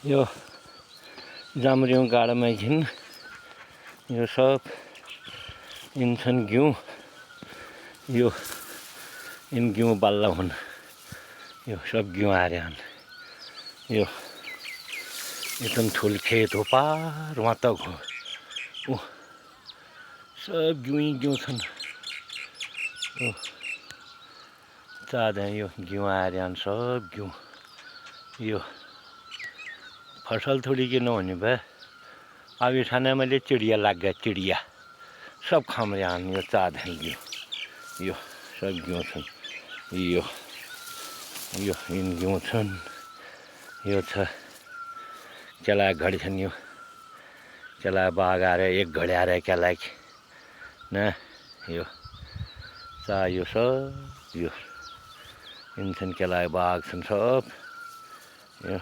यो जाम्रियौँ गाडामा एकछिन यो सब इन्छन् घिउ यो इन घिउ बल्ल हुन् यो सब घिउ आरे हन् यो एकदम ठुल खेत हो पार वहाँ तक हो सब घिउ छन् चाँदा यो घिउ आरे हन् सब घिउ यो फसल थोड़ी के नहुने भए अब यो ठाउँमा मैले चिडिया लाग गया चिडिया सब खामरे आन यो चाँदा घिउ यो सब घिउ छन् यो इन घिउ छन् यो छ चला घडी छन् यो चला बाघ आएर एक घडी आएर केला न यो चा यो सब यो इन छन् केला बाघ छन् सब यो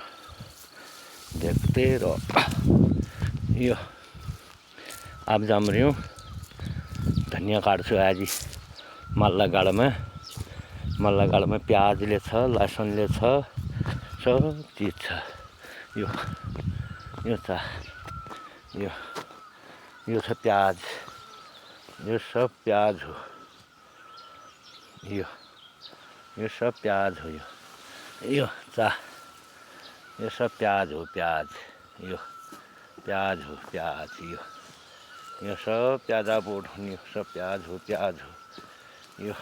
देखते रहो यो अब जाम्रियौँ धनियाँ काट्छु आज मल्ला गाडामा प्याजले छ लसुनले छ सब चिज छ यो छ यो छ प्याज यो सब प्याज हो यो सब प्याज हो यो चा यो सब प्याज हो यो प्याज हो यो सब प्याजा बोट हुने यो सब प्याज हो यो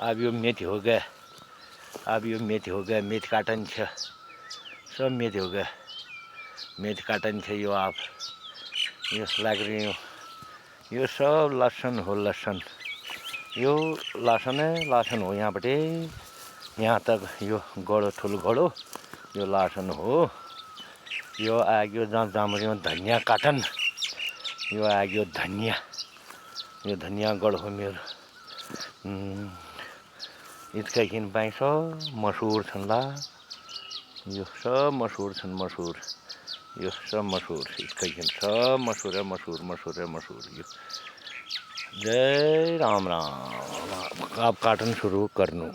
अब यो मेथी हो गया मेथी काटन छ सब मेथी हो गया मेथी काटन छ यो आप यो लाग रही यो सब लसन हो यो लसन हो यहाँपट्टि यहाँ तक यो गडो ठुलो गडो यो लसन हो यो आग्यो जहाँ जाम्रियौँ धनियाँ काटन यो आग्यो धनियाँ गड हो मेरो इतकैखिन बाई सब मसुर छन् ला यो सब मसुर छन् यो सब मसुर इतकैखिन सब मसुर यो जय राम अब काटन सुरु गर्नु